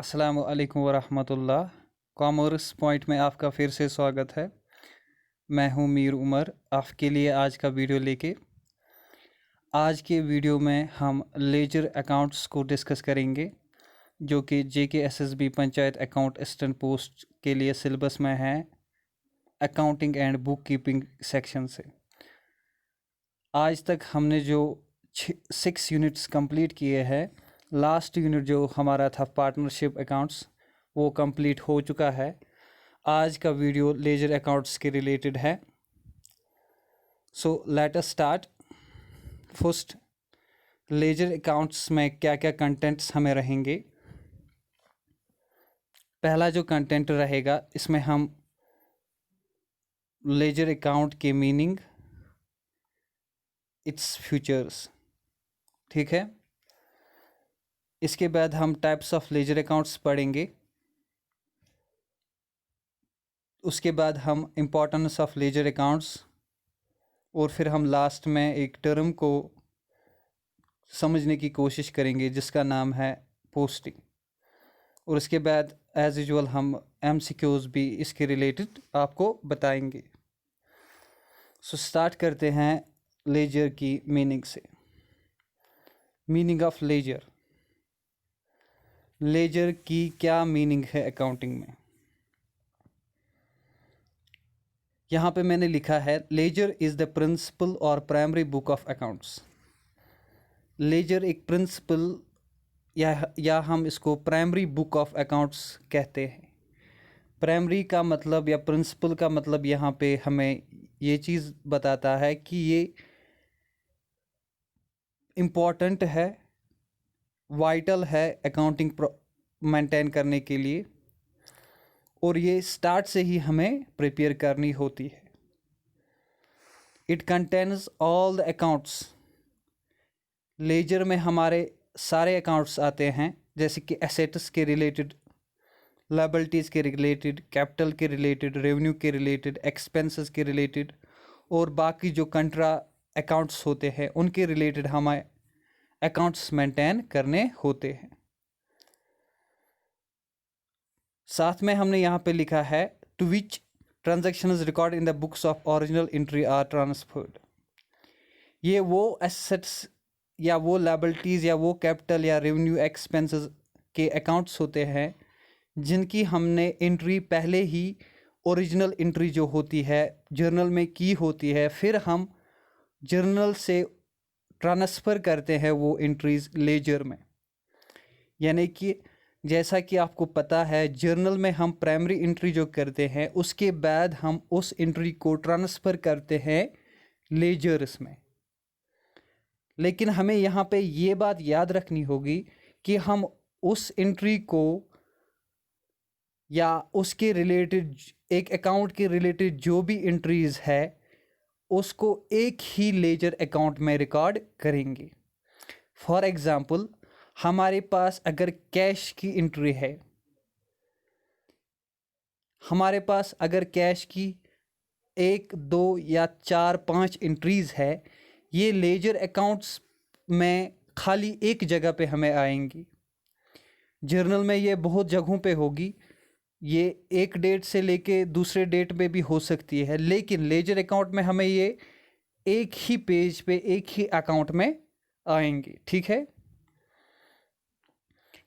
अस्सलामु अलैकुम वरहमतुल्लाह। Commerce point में आपका फिर से स्वागत है। मैं हूं मीर उमर, आपके लिए आज का वीडियो लेके। आज के वीडियो में हम लेजर अकाउंट्स को डिस्कस करेंगे, जो कि JKSSB panchayat account assistant post के लिए सिलेबस में है, accounting and book keeping section से। आज तक हमने जो 6 यूनिट्स कंप्लीट किए हैं, लास्ट यूनिट जो हमारा था पार्टनरशिप अकाउंट्स, वो कंप्लीट हो चुका है। आज का वीडियो लेजर अकाउंट्स के रिलेटेड है। So let us start. First, laser accounts में क्या क्या कंटेंट्स हमें रहेंगे। पहला जो कंटेंट रहेगा, इसमें हम लेजर अकाउंट के मीनिंग, इट्स फ्यूचर्स, ठीक है। इसके बाद हम टाइप्स ऑफ लेजर अकाउंट्स पढ़ेंगे। उसके बाद हम इम्पोर्टेंस ऑफ लेजर अकाउंट्स, और फिर हम लास्ट में एक टर्म को समझने की कोशिश करेंगे जिसका नाम है पोस्टिंग। और उसके बाद एज यूजुअल हम MCQs भी इसके रिलेटेड आपको बताएंगे। सो स्टार्ट करते हैं लेजर की मीनिंग से। Meaning of laser. लेजर की क्या मीनिंग है अकाउंटिंग में। यहाँ पे मैंने लिखा है, लेजर इज़ द प्रिंसिपल और primary book of accounts. Ledger एक प्रिंसिपल या हम इसको प्राइमरी बुक ऑफ अकाउंट्स कहते हैं। प्राइमरी का मतलब या प्रिंसिपल का मतलब यहाँ पे हमें ये चीज़ बताता है कि ये इम्पॉर्टेंट है, वाइटल है अकाउंटिंग मेंटेन करने के लिए, और ये स्टार्ट से ही हमें प्रिपेयर करनी होती है। It contains all the accounts. Ledger में हमारे सारे अकाउंट्स आते हैं, जैसे कि एसेट्स के रिलेटेड, लायबिलिटीज़ के रिलेटेड, कैपिटल के रिलेटेड, रेवेन्यू के रिलेटेड, एक्सपेंसेस के रिलेटेड, और बाकी जो कंट्रा अकाउंट्स होते हैं उनके रिलेटेड हमें अकाउंट्स मेंटेन करने होते हैं। साथ में हमने यहाँ पे लिखा है, to which transactions record in the books of original entry are transferred. ये वो एसेट्स या वो लायबिलिटीज़ या वो कैपिटल या रेवेन्यू एक्सपेंसेस के अकाउंट्स होते हैं जिनकी हमने एंट्री पहले ही ओरिजिनल एंट्री जो होती है जर्नल में की होती है, फिर हम जर्नल से ट्रांसफ़र करते हैं वो एंट्रीज़ लेजर में। यानी कि जैसा कि आपको पता है, जर्नल में हम प्राइमरी एंट्री जो करते हैं उसके बाद हम उस एंट्री को ट्रांसफ़र करते हैं लेजर्स में। लेकिन हमें यहाँ पे ये बात याद रखनी होगी कि हम उस एंट्री को या उसके रिलेटेड एक अकाउंट के रिलेटेड जो भी एंट्रीज़ है उसको एक ही लेजर अकाउंट में रिकॉर्ड करेंगे। फॉर एग्ज़ाम्पल, हमारे पास अगर कैश की एंट्री है, हमारे पास अगर कैश की 1, 2 या 4, 5 एंट्रीज़ है, ये लेजर अकाउंट्स में खाली एक जगह पे हमें आएंगी। जर्नल में ये बहुत जगहों पे होगी, ये एक डेट से लेके दूसरे डेट पे भी हो सकती है, लेकिन लेजर अकाउंट में हमें ये एक ही पेज पे एक ही अकाउंट में आएंगे, ठीक है।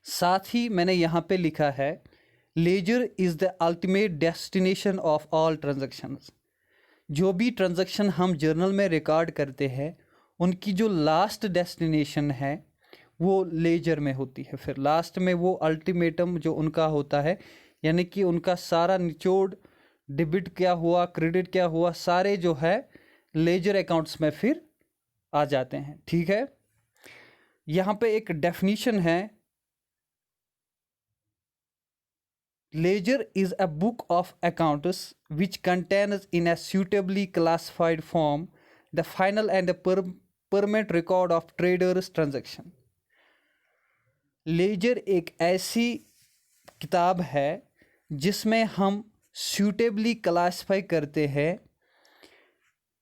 साथ ही मैंने यहाँ पे लिखा है, ledger is the ultimate destination of all transactions. जो भी ट्रांजैक्शन हम जर्नल में रिकॉर्ड करते हैं उनकी जो लास्ट डेस्टिनेशन है वो लेजर में होती है। फिर लास्ट में वो अल्टीमेटम जो उनका होता है, यानी कि उनका सारा निचोड़, डेबिट क्या हुआ, क्रेडिट क्या हुआ, सारे जो है लेजर अकाउंट्स में फिर आ जाते हैं, ठीक है। यहाँ पे एक डेफिनेशन है, ledger is a book of accounts which contains in a suitably classified form the final and the permanent record of traders transaction। Ledger एक ऐसी किताब है जिसमें हम सूटेबली क्लासीफाई करते हैं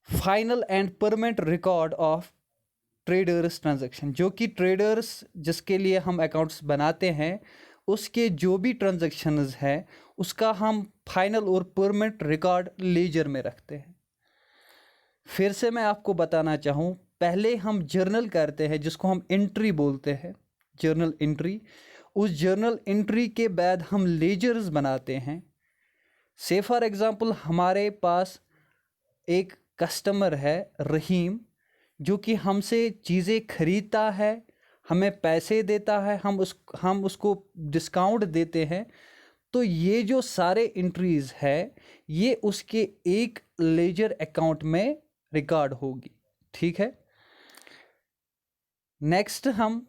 final and permanent record of traders transaction. जो कि ट्रेडर्स जिसके लिए हम अकाउंट्स बनाते हैं उसके जो भी ट्रांजैक्शंस है उसका हम फाइनल और परमानेंट रिकॉर्ड लेजर में रखते हैं। फिर से मैं आपको बताना चाहूँ, पहले हम जर्नल करते हैं जिसको हम एंट्री बोलते हैं, जर्नल एंट्री। उस जर्नल एंट्री के बाद हम लेजर्स बनाते हैं। से फॉर एग्ज़ाम्पल हम पास एक कस्टमर है रहीम, जो कि हमसे चीज़ें खरीदता है, हमें पैसे देता है, हम उसको डिस्काउंट देते हैं। तो ये जो सारे एंट्रीज़ है ये उसके एक लेजर अकाउंट में रिकॉर्ड होगी। ठीक है। नेक्स्ट हम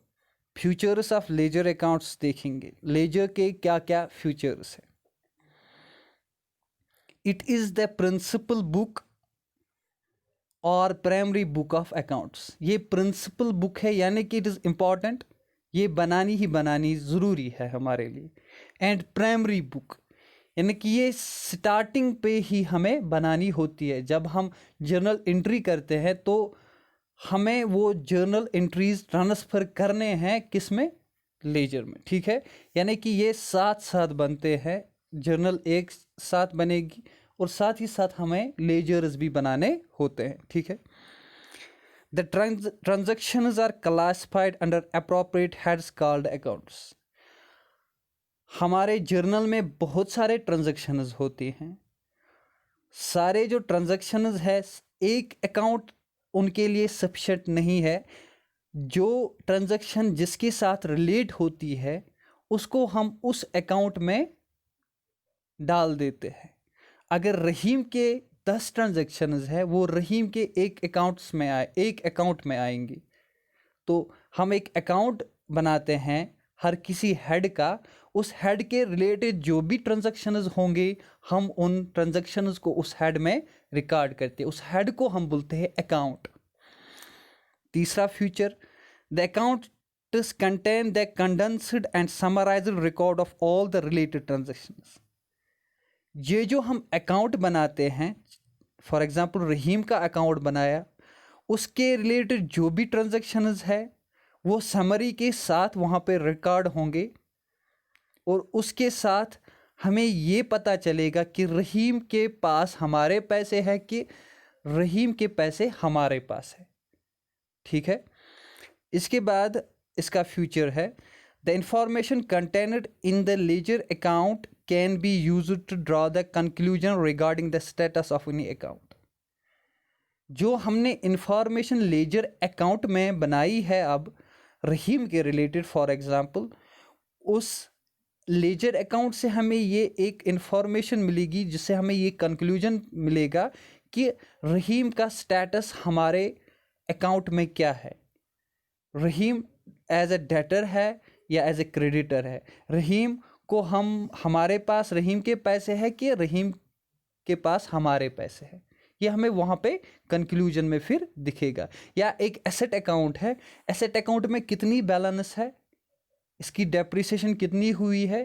फ्यूचर्स ऑफ लेजर अकाउंट्स देखेंगे। लेजर के क्या क्या फ्यूचर्स है। It is the principal book और प्राइमरी बुक ऑफ अकाउंट्स। ये प्रिंसिपल बुक है, यानी कि इट इज़ इम्पॉर्टेंट, ये बनानी ही बनानी ज़रूरी है हमारे लिए। एंड प्राइमरी बुक यानी कि ये स्टार्टिंग पे ही हमें बनानी होती है। जब हम जर्नल एंट्री करते हैं तो हमें वो जर्नल एंट्रीज ट्रांसफ़र करने हैं किस में, लेजर में। ठीक है। यानी कि ये साथ साथ बनते हैं, जर्नल एक साथ बनेगी और साथ ही साथ हमें लेजर्स भी बनाने होते हैं। ठीक है। The transactions are classified under appropriate heads called accounts. हमारे जर्नल में बहुत सारे ट्रांजैक्शंस होते हैं। सारे जो ट्रांजैक्शंस है एक अकाउंट उनके लिए सफिशिएंट नहीं है। जो ट्रांजैक्शन जिसके साथ रिलेट होती है उसको हम उस अकाउंट में डाल देते हैं। अगर रहीम के 10 ट्रांजैक्शंस है वो रहीम के एक अकाउंट में आएंगी। तो हम एक अकाउंट बनाते हैं हर किसी हेड का, उस हेड के रिलेटेड जो भी ट्रांजैक्शंस होंगे हम उन ट्रांजैक्शंस को उस हेड में रिकॉर्ड करते हैं। उस हेड को हम बोलते हैं अकाउंट। तीसरा future, the account contain the condensed and summarised record of all the related transactions. ये जो हम अकाउंट बनाते हैं, फॉर एग्जांपल रहीम का अकाउंट बनाया, उसके रिलेटेड जो भी ट्रांजैक्शंस है वो समरी के साथ वहाँ पे रिकॉर्ड होंगे और उसके साथ हमें ये पता चलेगा कि रहीम के पास हमारे पैसे हैं कि रहीम के पैसे हमारे पास है। ठीक है। इसके बाद इसका फ्यूचर है, the information contained in the ledger account can be used to draw the conclusion regarding the status of any account. जो हमने इंफॉर्मेशन लेजर अकाउंट में बनाई है अब रहीम के रिलेटेड, फॉर एग्जांपल उस लेजर अकाउंट से हमें ये एक इंफॉर्मेशन मिलेगी जिससे हमें ये कंक्लूजन मिलेगा कि रहीम का स्टेटस हमारे अकाउंट में क्या है। रहीम एज ए डेटर है या एज ए क्रेडिटर है। रहीम को हमारे पास रहीम के पैसे है कि रहीम के पास हमारे पैसे हैं, ये हमें वहाँ पे कंक्लूजन में फिर दिखेगा। या एक एसेट अकाउंट है, एसेट अकाउंट में कितनी बैलेंस है, इसकी डेप्रिसिएशन कितनी हुई है।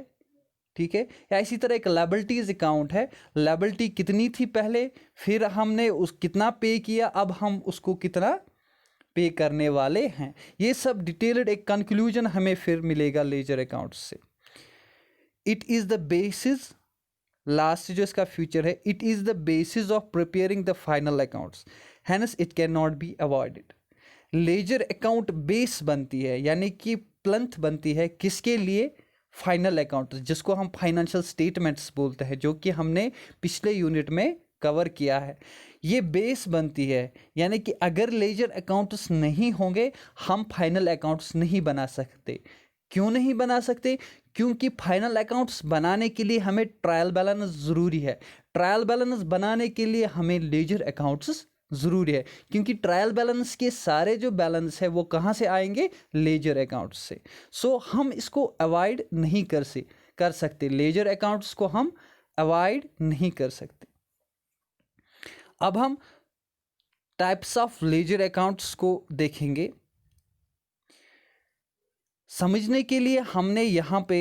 ठीक है। या इसी तरह एक लायबिलिटीज अकाउंट है, लायबिलिटी कितनी थी पहले, फिर हमने उस कितना पे किया, अब हम उसको कितना पे करने वाले हैं। ये सब डिटेल्ड एक कंक्लूजन हमें फिर मिलेगा लेजर अकाउंट से। It is the basis, last जो इसका फ्यूचर है, it is the basis of preparing the final accounts, hence it can not be avoided. Ledger account base बनती है, यानी कि प्लंथ बनती है किसके लिए, फाइनल अकाउंट, जिसको हम फाइनेंशियल स्टेटमेंट्स बोलते हैं, जो कि हमने पिछले यूनिट में कवर किया है। ये बेस बनती है, यानी कि अगर लेजर अकाउंट्स नहीं होंगे हम फाइनल अकाउंट्स नहीं बना सकते। क्यों नहीं बना सकते? क्योंकि फाइनल अकाउंट्स बनाने के लिए हमें ट्रायल बैलेंस ज़रूरी है। ट्रायल बैलेंस बनाने के लिए हमें लेजर अकाउंट्स ज़रूरी है, क्योंकि ट्रायल बैलेंस के सारे जो बैलेंस है वो कहाँ से आएंगे, लेजर अकाउंट्स से। सो हम इसको अवॉइड नहीं कर सकते, लेजर अकाउंट्स को हम अवॉइड नहीं कर सकते। अब हम टाइप्स ऑफ लेजर अकाउंट्स को देखेंगे। समझने के लिए हमने यहाँ पे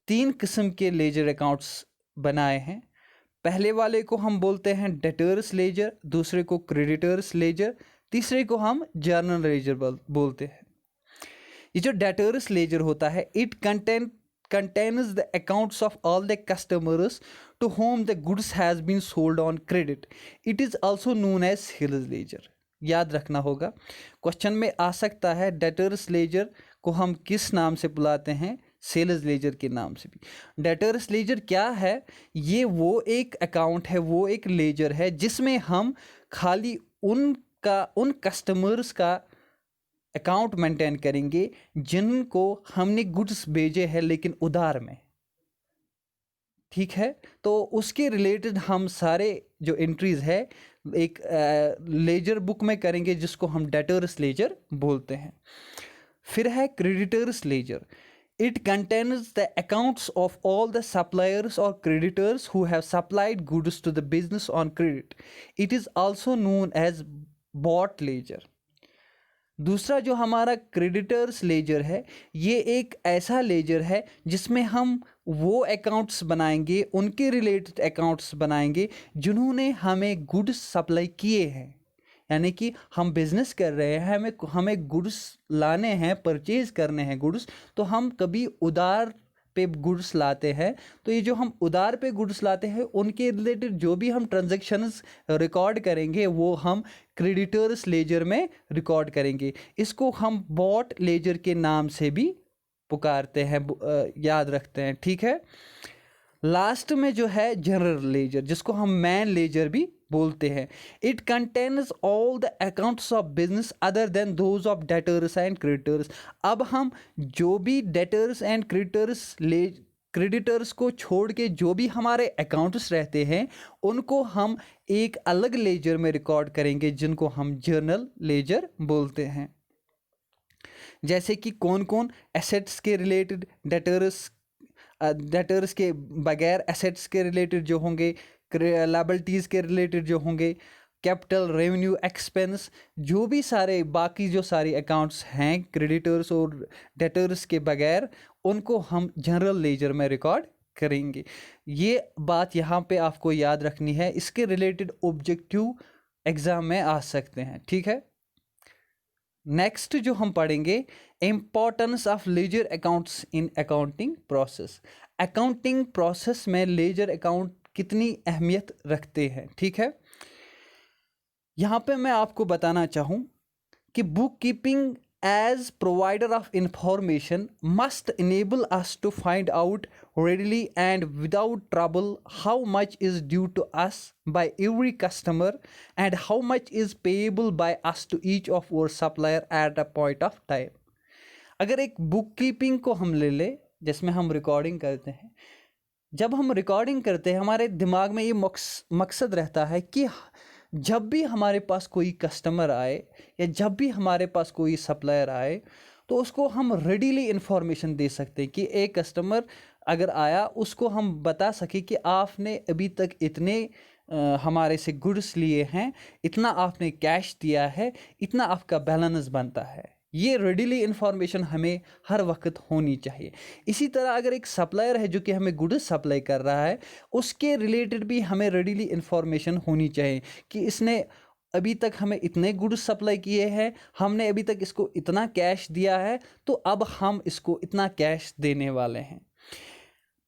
3 किस्म के लेजर अकाउंट्स बनाए हैं। पहले वाले को हम बोलते हैं डेटर्स लेजर, दूसरे को क्रेडिटर्स लेजर, तीसरे को हम जर्नल लेजर बोलते हैं। ये जो डेटर्स लेजर होता है, it contain contains the accounts of all the customers to whom the goods has been sold on credit. It is also known as sales ledger. याद रखना होगा, क्वेश्चन में आ सकता है डेटर्स लेजर को हम किस नाम से बुलाते हैं, सेल्स लेजर के नाम से भी। डेटर्स लेजर क्या है? ये वो एक अकाउंट है, वो एक लेजर है जिसमें हम खाली उन कस्टमर्स का अकाउंट मेंटेन करेंगे जिनको हमने गुड्स भेजे हैं लेकिन उधार में। ठीक है, तो उसके रिलेटेड हम सारे जो एंट्रीज है एक लेजर बुक में करेंगे जिसको हम डेटर्स लेजर बोलते हैं। फिर है creditors ledger. It contains the accounts of all the suppliers or creditors who have supplied goods to the business on credit. It is also known as bought ledger. दूसरा जो हमारा क्रेडिटर्स लेजर है, ये एक ऐसा लेजर है जिसमें हम वो अकाउंट्स बनाएंगे, उनके रिलेटेड अकाउंट्स बनाएंगे जिन्होंने हमें गुड्स सप्लाई किए हैं। यानी कि हम बिजनेस कर रहे हैं, हमें गुड्स लाने हैं, परचेज करने हैं गुड्स, तो हम कभी उधार पे गुड्स लाते हैं। तो ये जो हम उधार पे गुड्स लाते हैं उनके रिलेटेड जो भी हम ट्रांजैक्शंस रिकॉर्ड करेंगे वो हम क्रेडिटर्स लेजर में रिकॉर्ड करेंगे। इसको हम बॉट लेजर के नाम से भी पुकारते हैं, याद रखते हैं। ठीक है, लास्ट में जो है जनरल लेजर जिसको हम मैन लेजर भी बोलते हैं। It contains all the accounts of business other than those of debtors and creditors. अब हम जो भी डेटर्स एंड क्रेडिटर्स को छोड़ के जो भी हमारे अकाउंट्स रहते हैं उनको हम एक अलग लेजर में रिकॉर्ड करेंगे जिनको हम जर्नल लेजर बोलते हैं। जैसे कि कौन कौन एसेट्स के रिलेटेड, डेटर्स के बगैर एसेट्स के रिलेटेड जो होंगे, लायबिलिटीज़ के रिलेटेड जो होंगे, कैपिटल, रेवेन्यू, एक्सपेंस, जो भी सारे बाकी जो सारी अकाउंट्स हैं क्रेडिटर्स और डेटर्स के बगैर, उनको हम जनरल लेजर में रिकॉर्ड करेंगे। ये बात यहाँ पे आपको याद रखनी है, इसके रिलेटेड ऑब्जेक्टिव एग्जाम में आ सकते हैं। ठीक है, नेक्स्ट जो हम पढ़ेंगे importance of ledger accounts in accounting process. Accounting process में लेजर अकाउंट कितनी अहमियत रखते हैं। ठीक है, यहाँ पे मैं आपको बताना चाहूँ कि book keeping as provider of information must enable us to find out readily and without trouble how much is due to us by every customer and how much is payable by us to each of our supplier at a point of time. अगर एक book keeping को हम ले ले जिसमें हम recording करते हैं, जब हम रिकॉर्डिंग करते हैं हमारे दिमाग में ये मकसद रहता है कि जब भी हमारे पास कोई कस्टमर आए या जब भी हमारे पास कोई सप्लायर आए तो उसको हम रेडीली इन्फॉर्मेशन दे सकते हैं कि एक कस्टमर अगर आया उसको हम बता सके कि आपने अभी तक इतने हमारे से गुड्स लिए हैं, इतना आपने कैश दिया है, इतना आपका बैलेंस बनता है। ये रेडीली इन्फॉर्मेशन हमें हर वक्त होनी चाहिए। इसी तरह अगर एक सप्लायर है जो कि हमें गुड्स सप्लाई कर रहा है, उसके रिलेटेड भी हमें रेडीली इन्फॉर्मेशन होनी चाहिए कि इसने अभी तक हमें इतने गुड्स सप्लाई किए हैं, हमने अभी तक इसको इतना कैश दिया है, तो अब हम इसको इतना कैश देने वाले हैं।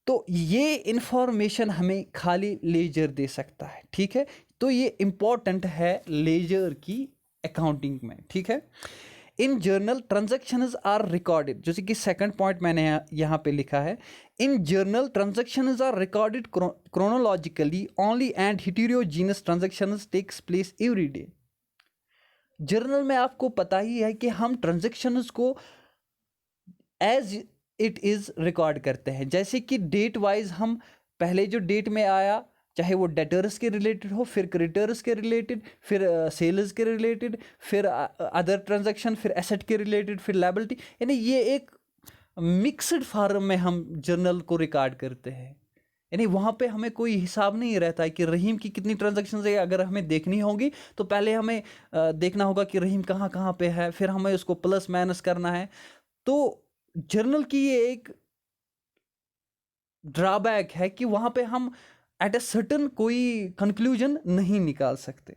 तो ये इन्फॉर्मेशन हमें खाली लेजर दे सकता है। ठीक है, तो ये इम्पॉर्टेंट है लेजर की अकाउंटिंग में। ठीक है, in journal transactions are recorded, जैसे कि सेकंड पॉइंट मैंने यहाँ पे लिखा है, in journal transactions are recorded chronologically only and heterogeneous transactions takes place every day. Journal में आपको पता ही है कि हम ट्रांजैक्शंस को एज इट इज़ रिकॉर्ड करते हैं, जैसे कि डेट वाइज हम पहले जो डेट में आया, चाहे वो डेटर्स के रिलेटेड हो, फिर क्रेडिटर्स के रिलेटेड, फिर सेल्स के रिलेटेड, फिर अदर ट्रांजैक्शन, फिर एसेट के रिलेटेड, फिर लायबिलिटी, यानी ये एक मिक्सड फॉर्म में हम जर्नल को रिकॉर्ड करते हैं। यानी वहाँ पे हमें कोई हिसाब नहीं रहता है कि रहीम की कितनी ट्रांजैक्शंस है। अगर हमें देखनी होगी तो पहले हमें देखना होगा कि रहीम कहाँ कहाँ पे है, फिर हमें उसको प्लस माइनस करना है। तो जर्नल की ये एक ड्रॉबैक है कि वहाँ पे हम एट ए सर्टन कोई कंक्लूजन नहीं निकाल सकते।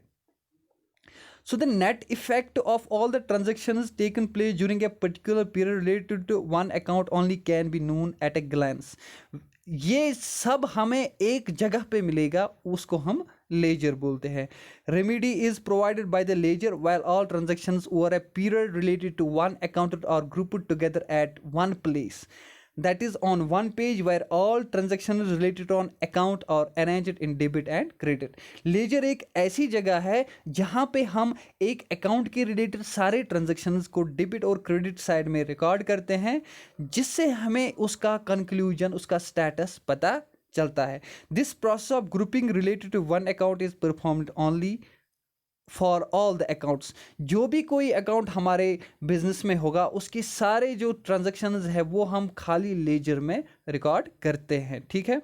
So the net effect of all the transactions taken place during a particular period related to one account only can be known at a glance. ये सब हमें एक जगह पे मिलेगा, उसको हम लेजर बोलते हैं. Remedy is provided by the ledger while all transactions over a period related to one account are grouped together at one place. That is on one page where all transactions related to an account are arranged in debit and credit. Ledger एक ऐसी जगह है जहाँ पे हम एक account के related सारे ट्रांजेक्शन्स को डेबिट और क्रेडिट साइड में रिकॉर्ड करते हैं, जिससे हमें उसका कंक्लूजन, उसका स्टेटस पता चलता है. This process of grouping related to one account is performed only for all the accounts. जो भी कोई अकाउंट हमारे बिजनेस में होगा, उसके सारे जो ट्रांजेक्शन्स है वो हम खाली लेजर में रिकॉर्ड करते हैं. ठीक है.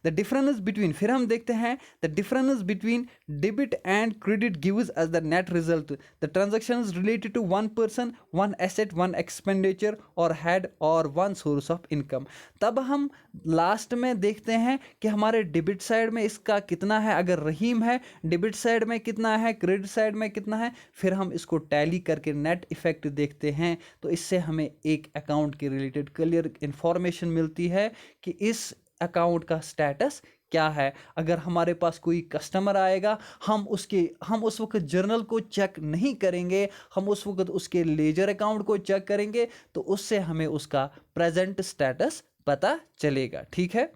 द डिफरेंस बिटवीन, फिर हम देखते हैं the difference between debit and credit gives us the net result. The transactions related to one person, one asset, one expenditure और हेड और वन सोर्स ऑफ इनकम. तब हम लास्ट में देखते हैं कि हमारे डेबिट साइड में इसका कितना है, अगर रहीम है, डेबिट साइड में कितना है, क्रेडिट साइड में कितना है, फिर हम इसको टैली करके नेट इफेक्ट देखते हैं. तो इससे हमें एक अकाउंट के रिलेटेड क्लियर इंफॉर्मेशन मिलती है कि इस अकाउंट का स्टेटस क्या है. अगर हमारे पास कोई कस्टमर आएगा, हम उस वक्त जर्नल को चेक नहीं करेंगे, हम उस वक्त उसके लेजर अकाउंट को चेक करेंगे, तो उससे हमें उसका प्रेजेंट स्टेटस पता चलेगा. ठीक है.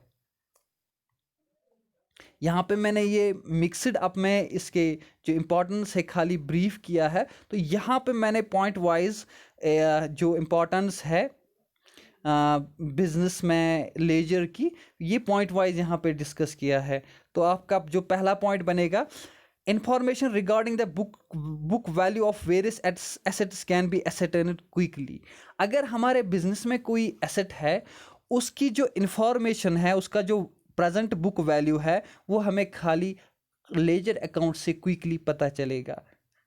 यहाँ पे मैंने ये मिक्सड अप में इसके जो इम्पोर्टेंस है खाली ब्रीफ किया है. तो यहाँ पे मैंने पॉइंट वाइज जो इम्पोर्टेंस है बिजनेस में लेजर की, ये पॉइंट वाइज यहाँ पे डिस्कस किया है. तो आपका जो पहला पॉइंट बनेगा, information regarding the book value of various assets can be ascertained quickly. अगर हमारे बिजनेस में कोई एसेट है, उसकी जो इंफॉर्मेशन है, उसका जो प्रेजेंट बुक वैल्यू है, वो हमें खाली लेजर अकाउंट से क्विकली पता चलेगा.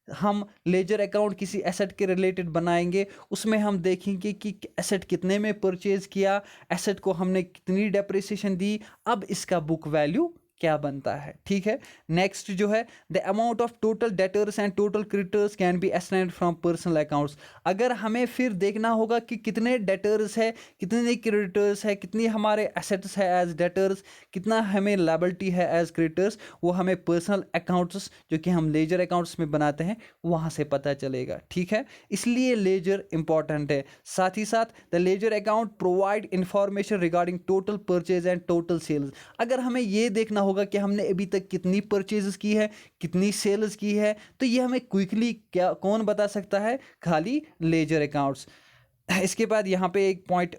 हम लेजर अकाउंट किसी एसेट के रिलेटेड बनाएंगे, उसमें हम देखेंगे कि एसेट कितने में परचेज किया, एसेट को हमने कितनी डेप्रिसिएशन दी, अब इसका बुक वैल्यू क्या बनता है. ठीक है. नेक्स्ट जो है, the amount of total debtors and total creditors can be estimated from personal accounts. अगर हमें फिर देखना होगा कि कितने डेटर्स है, कितने क्रेडिटर्स है, कितनी हमारे एसेट्स है एज डेटर्स, कितना हमें लायबिलिटी है एज क्रेडिटर्स, वो हमें पर्सनल अकाउंट्स जो कि हम लेजर अकाउंट्स में बनाते हैं वहाँ से पता चलेगा. ठीक है. इसलिए लेजर इंपॉर्टेंट है. साथ ही साथ the ledger account provide information regarding total purchase and total sales. अगर हमें ये देखना होगा कि हमने अभी तक कितनी परचेजेस की है, कितनी सेल्स की है, तो ये हमें क्विकली क्या कौन बता सकता है, खाली लेजर अकाउंट्स. इसके बाद यहाँ पे एक पॉइंट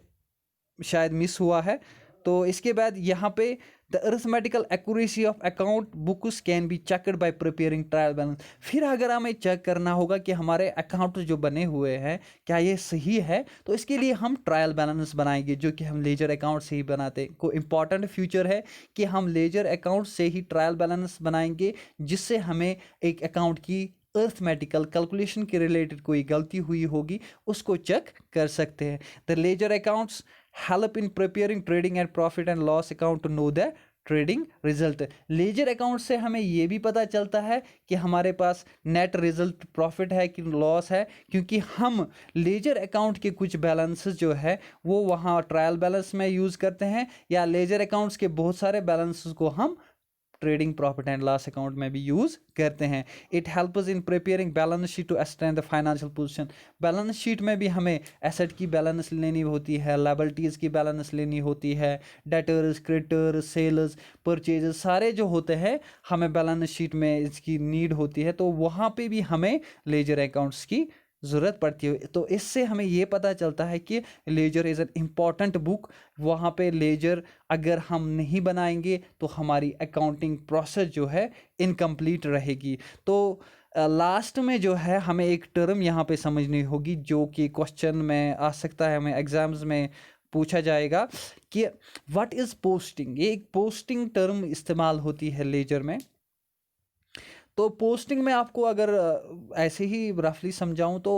शायद मिस हुआ है. तो इसके बाद यहाँ पे the arithmetical accuracy of account books can be checked bye preparing trial balance. फिर अगर हमें चेक करना होगा कि हमारे अकाउंट जो बने हुए हैं क्या ये सही है, तो इसके लिए हम ट्रायल बैलेंस बनाएंगे, जो कि हम लेजर अकाउंट से ही बनाते हैं. को इम्पॉर्टेंट फ्यूचर है कि हम लेजर अकाउंट से ही ट्रायल बैलेंस बनाएंगे, जिससे हमें एक अकाउंट की अर्थमेटिकल कैलकुलेशन के रिलेटेड कोई गलती हुई होगी उसको चेक कर सकते हैं. The ledger accounts help in preparing trading and profit and loss account to know the trading result. Ledger account से हमें ये भी पता चलता है कि हमारे पास नेट रिजल्ट प्रॉफिट है कि लॉस है, क्योंकि हम लेजर अकाउंट के कुछ बैलेंसेस जो है वो वहाँ ट्रायल बैलेंस में यूज़ करते हैं, या लेजर अकाउंट्स के बहुत सारे बैलेंसेस को हम trading profit and loss account में भी यूज़ करते हैं. It helps in preparing balance sheet to ascertain the financial position. Balance sheet में भी हमें एसेट की बैलेंस लेनी होती है, लायबिलिटीज़ की बैलेंस लेनी होती है, डेटर्स, क्रेडिटर्स, सेल्स, परचेजेस सारे जो होते हैं हमें बैलेंस शीट में इसकी नीड होती है. तो वहाँ पे भी हमें लेजर अकाउंट्स की ज़रूरत पड़ती है. तो इससे हमें ये पता चलता है कि laser is an important book. वहाँ पे लेजर अगर हम नहीं बनाएंगे तो हमारी अकाउंटिंग प्रोसेस जो है इनकम्प्लीट रहेगी. तो लास्ट में जो है हमें एक टर्म यहाँ पे समझनी होगी, जो कि क्वेश्चन में आ सकता है, हमें एग्जाम्स में पूछा जाएगा कि व्हाट इज़ पोस्टिंग. ये एक पोस्टिंग टर्म इस्तेमाल होती है लेजर में. तो पोस्टिंग में आपको अगर ऐसे ही रफली समझाऊं तो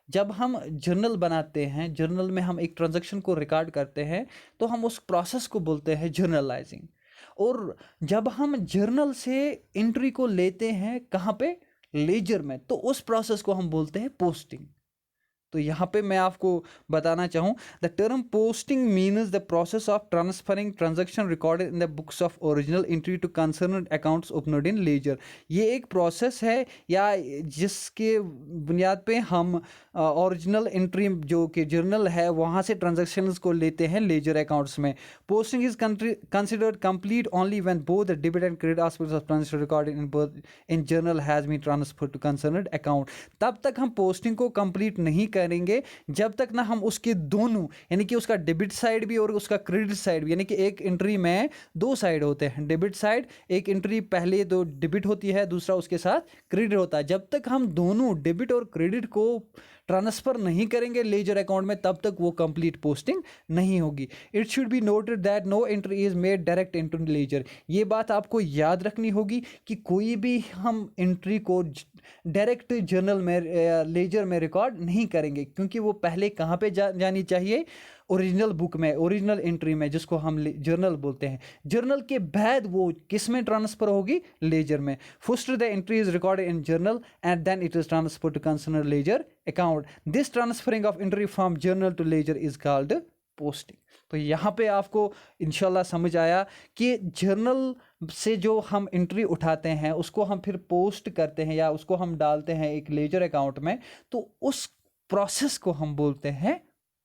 जब हम जर्नल बनाते हैं, जर्नल में हम एक ट्रांजैक्शन को रिकॉर्ड करते हैं, तो हम उस प्रोसेस को बोलते हैं जर्नलाइजिंग. और जब हम जर्नल से एंट्री को लेते हैं कहाँ पे, लेजर में, तो उस प्रोसेस को हम बोलते हैं पोस्टिंग। तो यहाँ पे मैं आपको बताना चाहूँ, the term posting means the process of transferring transaction recorded in the books of original entry to concern accounts opened in ledger. ये एक प्रोसेस है या जिसके बुनियाद पे हम ओरिजिनल एंट्री जो कि जर्नल है वहाँ से ट्रांजैक्शंस को लेते हैं लेजर अकाउंट्स में। Posting is considered complete only when both the debit and credit aspects of transaction recorded in journal has been transferred to concern account. तब तक हम पोस्टिंग को कंप्लीट नहीं करेंगे जब तक ना हम उसके दोनों, यानी कि उसका डेबिट साइड भी और उसका क्रेडिट साइड भी, यानी कि एक एंट्री में दो साइड होते हैं, डेबिट साइड, एक एंट्री पहले दो डेबिट होती है, दूसरा उसके साथ क्रेडिट होता है। जब तक हम दोनों डेबिट और क्रेडिट को ट्रांसफर नहीं करेंगे लेजर अकाउंट में, तब तक वो कंप्लीट पोस्टिंग नहीं होगी। It should be noted that no entry is made direct into ledger. ये बात आपको याद रखनी होगी कि कोई भी हम एंट्री को डायरेक्ट जर्नल में लेजर में रिकॉर्ड नहीं करेंगे, क्योंकि वो पहले कहाँ पे जानी चाहिए, ओरिजिनल बुक में, ओरिजिनल एंट्री में, जिसको हम जर्नल बोलते हैं। जर्नल के बाद वो किस में ट्रांसफर होगी, लेजर में। First the entry is recorded in journal and then it is transfer to concern ledger account. This transferring of entry from journal to ledger is called posting. तो यहाँ पे आपको इंशाल्लाह समझ आया कि जर्नल से जो हम एंट्री उठाते हैं उसको हम फिर पोस्ट करते हैं या उसको हम डालते हैं एक लेजर अकाउंट में, तो उस प्रोसेस को हम बोलते हैं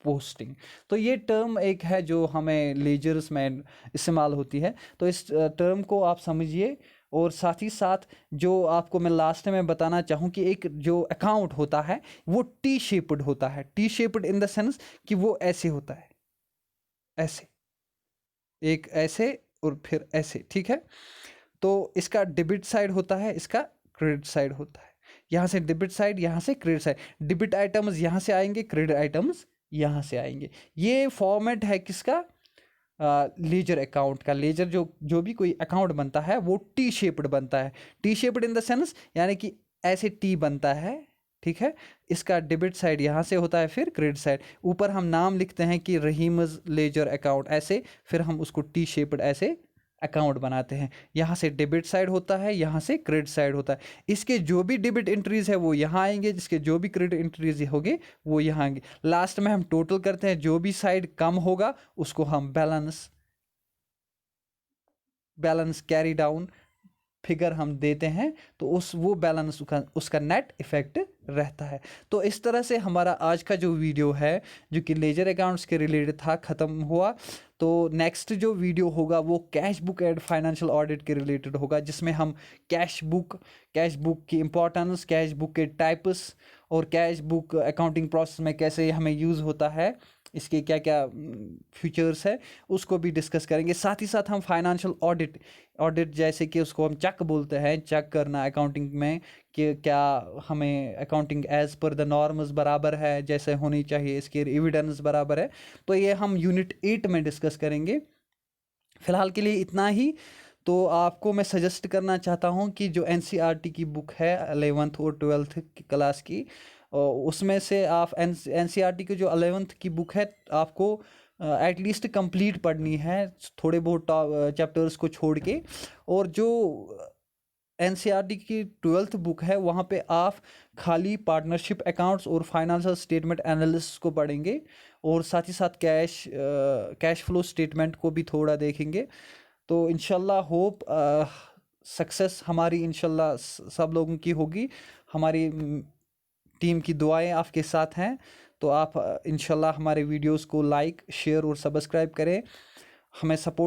पोस्टिंग। तो ये टर्म एक है जो हमें लेजर्स में इस्तेमाल होती है, तो इस टर्म को आप समझिए। और साथ ही साथ जो आपको मैं लास्ट में बताना चाहूँ कि एक जो अकाउंट होता है वो टी शेप्ड होता है। T shaped in the sense कि वो ऐसे होता है, ऐसे, एक ऐसे और फिर ऐसे, ठीक है। तो इसका डेबिट साइड होता है, इसका क्रेडिट साइड होता है। यहाँ से डेबिट साइड, यहाँ से क्रेडिट साइड। डेबिट आइटम्स यहाँ से आएंगे, क्रेडिट आइटम्स यहाँ से आएंगे। ये फॉर्मेट है किसका, लेजर अकाउंट का। लेजर जो भी कोई अकाउंट बनता है वो टी शेप्ड बनता है। T shaped in the sense यानी कि ऐसे टी बनता है, ठीक है। इसका डेबिट साइड यहाँ से होता है, फिर क्रेडिट साइड। ऊपर हम नाम लिखते हैं कि रहीमज लेजर अकाउंट ऐसे, फिर हम उसको टी शेप्ड ऐसे अकाउंट बनाते हैं। यहाँ से डेबिट साइड होता है, यहाँ से क्रेडिट साइड होता है। इसके जो भी डेबिट एंट्रीज है वो यहाँ आएंगे, जिसके जो भी क्रेडिट एंट्रीज होंगे वो यहाँ आएंगे। लास्ट में हम टोटल करते हैं, जो भी साइड कम होगा उसको हम बैलेंस कैरी डाउन फिगर हम देते हैं, तो वो बैलेंस उसका नेट इफेक्ट रहता है। तो इस तरह से हमारा आज का जो वीडियो है जो कि लेजर अकाउंट्स के रिलेटेड था, ख़त्म हुआ। तो नेक्स्ट जो वीडियो होगा वो cash book and financial audit के रिलेटेड होगा, जिसमें हम कैश बुक की इम्पोर्टेंस, कैश बुक के टाइप्स और कैश बुक अकाउंटिंग प्रोसेस में कैसे हमें यूज़ होता है, इसके क्या क्या फीचर्स है, उसको भी डिस्कस करेंगे। साथ ही साथ हम फाइनेंशियल ऑडिट जैसे कि उसको हम चेक बोलते हैं, चेक करना अकाउंटिंग में कि क्या हमें accounting as per the norms बराबर है जैसे होनी चाहिए, इसके एविडेंस बराबर है, तो ये हम यूनिट 8 में डिस्कस करेंगे। फ़िलहाल के लिए इतना ही। तो आपको मैं सजेस्ट करना चाहता हूँ कि जो NCERT की बुक है 11th और 12th क्लास की, उसमें से आप NCERT की जो 11th की बुक है आपको एटलीस्ट कंप्लीट पढ़नी है, थोड़े बहुत चैप्टर्स को छोड़ के। और जो NCERT की 12th बुक है वहाँ पे आप खाली पार्टनरशिप अकाउंट्स और फाइनेंशियल स्टेटमेंट एनालिसिस को पढ़ेंगे, और साथ ही साथ कैश फ्लो स्टेटमेंट को भी थोड़ा देखेंगे। तो इंशाल्लाह होप सक्सेस हमारी इंशाल्लाह सब लोगों की होगी। हमारी टीम की दुआएं आपके साथ हैं। तो आप इंशाल्लाह हमारे वीडियोस को लाइक, शेयर और सब्सक्राइब करें, हमें सपोर्ट